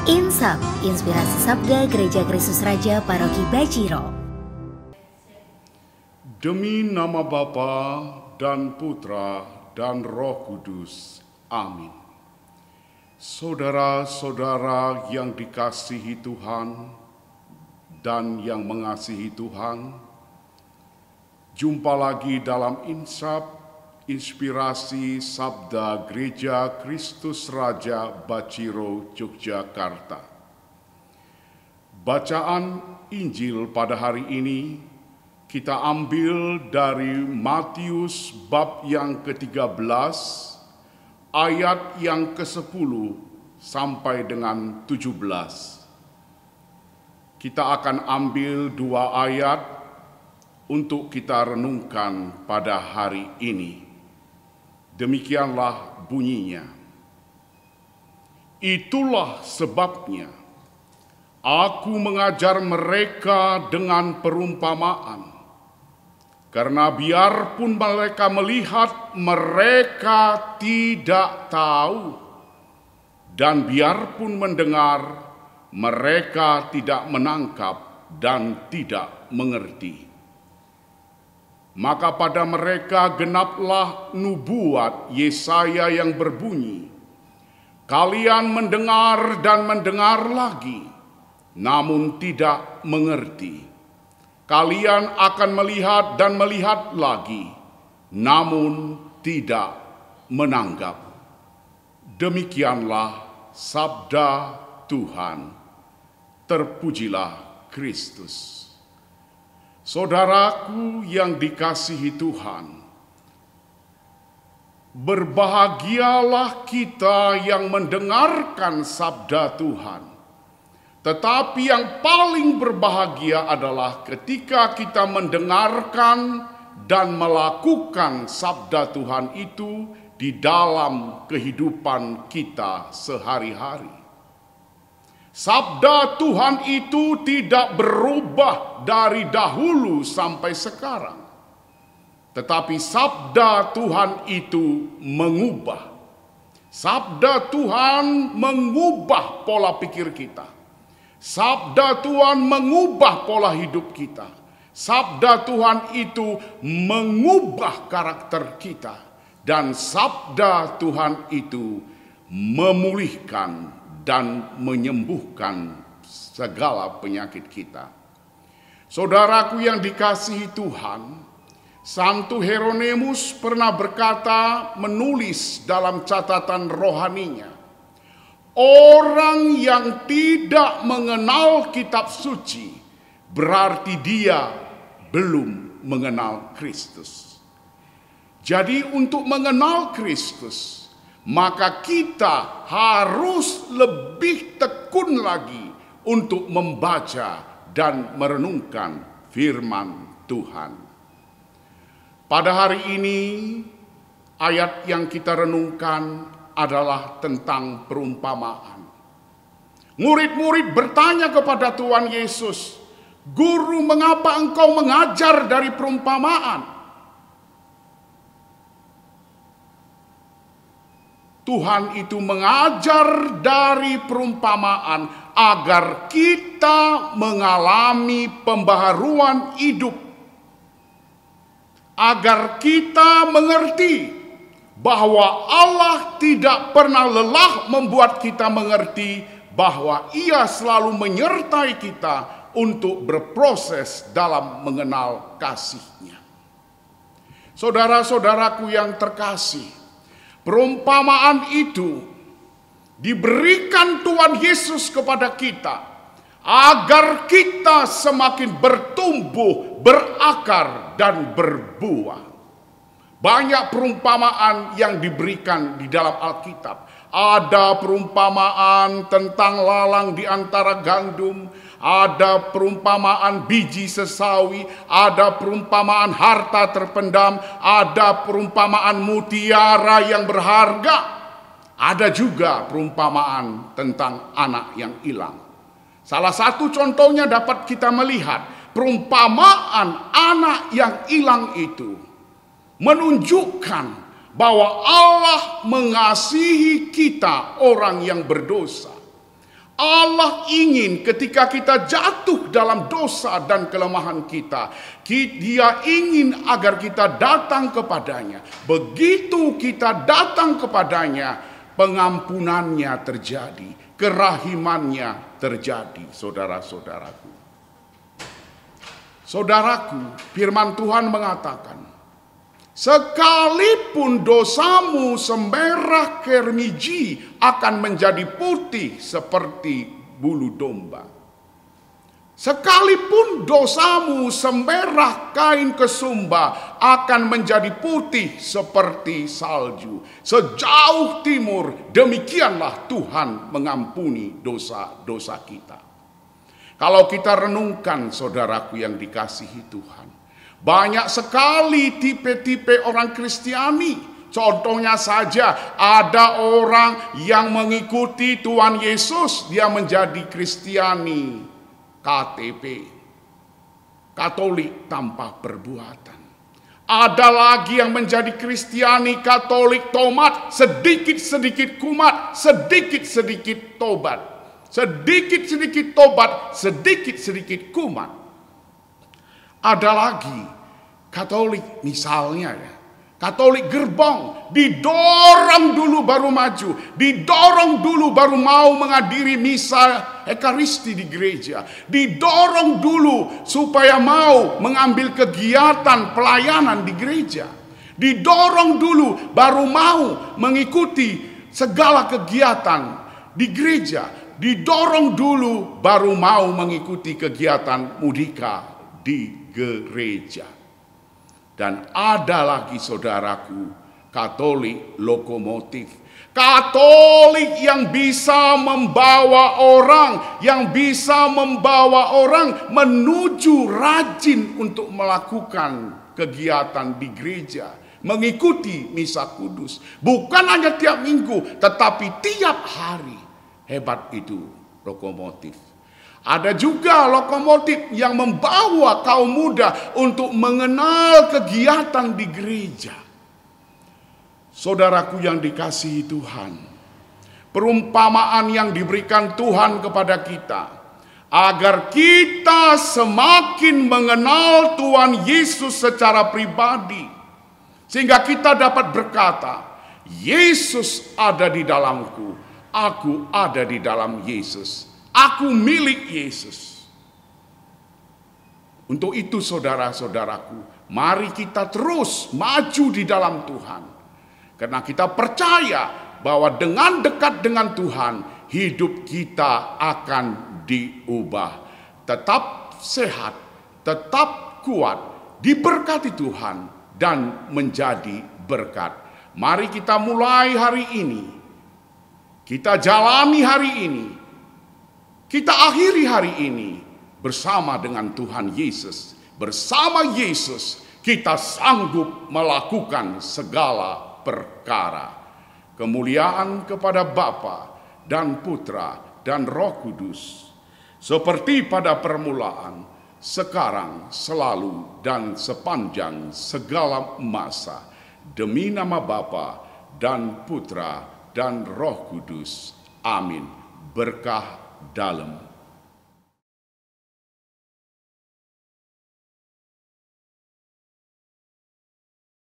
Insap, Inspirasi Sabda Gereja Kristus Raja Paroki Baciro. Demi nama Bapa dan Putra dan Roh Kudus. Amin. Saudara-saudara yang dikasihi Tuhan dan yang mengasihi Tuhan, jumpa lagi dalam Insap, Inspirasi Sabda Gereja Kristus Raja Baciro, Yogyakarta. Bacaan Injil pada hari ini kita ambil dari Matius bab yang ke-13, ayat yang ke-10 sampai dengan 17. Kita akan ambil 2 ayat untuk kita renungkan pada hari ini. Demikianlah bunyinya. Itulah sebabnya aku mengajar mereka dengan perumpamaan. Karena biarpun mereka melihat, mereka tidak tahu. Dan biarpun mendengar, mereka tidak menangkap dan tidak mengerti. Maka pada mereka genaplah nubuat Yesaya yang berbunyi, kalian mendengar dan mendengar lagi, namun tidak mengerti. Kalian akan melihat dan melihat lagi, namun tidak menanggap. Demikianlah sabda Tuhan. Terpujilah Kristus. Saudaraku yang dikasihi Tuhan, berbahagialah kita yang mendengarkan sabda Tuhan. Tetapi yang paling berbahagia adalah ketika kita mendengarkan dan melakukan sabda Tuhan itu di dalam kehidupan kita sehari-hari. Sabda Tuhan itu tidak berubah dari dahulu sampai sekarang. Tetapi sabda Tuhan itu mengubah. Sabda Tuhan mengubah pola pikir kita. Sabda Tuhan mengubah pola hidup kita. Sabda Tuhan itu mengubah karakter kita. Dan sabda Tuhan itu memulihkan dan menyembuhkan segala penyakit kita. Saudaraku yang dikasihi Tuhan, Santo Hieronymus pernah berkata, menulis dalam catatan rohaninya, orang yang tidak mengenal kitab suci berarti dia belum mengenal Kristus. Jadi untuk mengenal Kristus, maka kita harus lebih tekun lagi untuk membaca dan merenungkan firman Tuhan. Pada hari ini, ayat yang kita renungkan adalah tentang perumpamaan. Murid-murid bertanya kepada Tuhan Yesus, "Guru, mengapa engkau mengajar dari perumpamaan?" Tuhan itu mengajar dari perumpamaan agar kita mengalami pembaharuan hidup. Agar kita mengerti bahwa Allah tidak pernah lelah membuat kita mengerti bahwa Ia selalu menyertai kita untuk berproses dalam mengenal kasih-Nya. Saudara-saudaraku yang terkasih, perumpamaan itu diberikan Tuhan Yesus kepada kita agar kita semakin bertumbuh, berakar, dan berbuah. Banyak perumpamaan yang diberikan di dalam Alkitab. Ada perumpamaan tentang lalang di antara gandum, ada perumpamaan biji sesawi, ada perumpamaan harta terpendam, ada perumpamaan mutiara yang berharga. Ada juga perumpamaan tentang anak yang hilang. Salah satu contohnya dapat kita melihat perumpamaan anak yang hilang itu menunjukkan bahwa Allah mengasihi kita orang yang berdosa. Allah ingin ketika kita jatuh dalam dosa dan kelemahan kita, Dia ingin agar kita datang kepadanya. Begitu kita datang kepadanya, pengampunannya terjadi, kerahimannya terjadi, saudara-saudaraku. Saudaraku, firman Tuhan mengatakan, sekalipun dosamu semerah kermiji akan menjadi putih seperti bulu domba. Sekalipun dosamu semerah kain kesumba akan menjadi putih seperti salju. Sejauh timur, demikianlah Tuhan mengampuni dosa-dosa kita. Kalau kita renungkan, saudaraku yang dikasihi Tuhan, banyak sekali tipe-tipe orang Kristiani. Contohnya saja, ada orang yang mengikuti Tuhan Yesus, dia menjadi Kristiani KTP, Katolik tanpa perbuatan. Ada lagi yang menjadi Kristiani Katolik tomat, sedikit-sedikit kumat, sedikit-sedikit tobat. Sedikit-sedikit tobat, sedikit-sedikit kumat. Ada lagi Katolik misalnya ya, Katolik gerbong, didorong dulu baru maju, didorong dulu baru mau menghadiri misa Ekaristi di gereja, didorong dulu supaya mau mengambil kegiatan pelayanan di gereja, didorong dulu baru mau mengikuti segala kegiatan di gereja, didorong dulu baru mau mengikuti kegiatan mudika di gereja. Dan ada lagi, saudaraku, Katolik lokomotif. Katolik yang bisa membawa orang menuju rajin untuk melakukan kegiatan di gereja, mengikuti misa kudus. Bukan hanya tiap minggu, tetapi tiap hari. Hebat itu lokomotif. Ada juga lokomotif yang membawa kaum muda untuk mengenal kegiatan di gereja. Saudaraku yang dikasihi Tuhan, perumpamaan yang diberikan Tuhan kepada kita, agar kita semakin mengenal Tuhan Yesus secara pribadi, sehingga kita dapat berkata, Yesus ada di dalamku, aku ada di dalam Yesus. Aku milik Yesus. Untuk itu saudara-saudaraku, mari kita terus maju di dalam Tuhan. Karena kita percaya bahwa dengan dekat dengan Tuhan, hidup kita akan diubah. Tetap sehat, tetap kuat, diberkati Tuhan, dan menjadi berkat. Mari kita mulai hari ini. Kita jalani hari ini. Kita akhiri hari ini bersama dengan Tuhan Yesus. Bersama Yesus kita sanggup melakukan segala perkara. Kemuliaan kepada Bapa dan Putra dan Roh Kudus, seperti pada permulaan, sekarang, selalu, dan sepanjang segala masa. Demi nama Bapa dan Putra dan Roh Kudus. Amin. Berkah dalam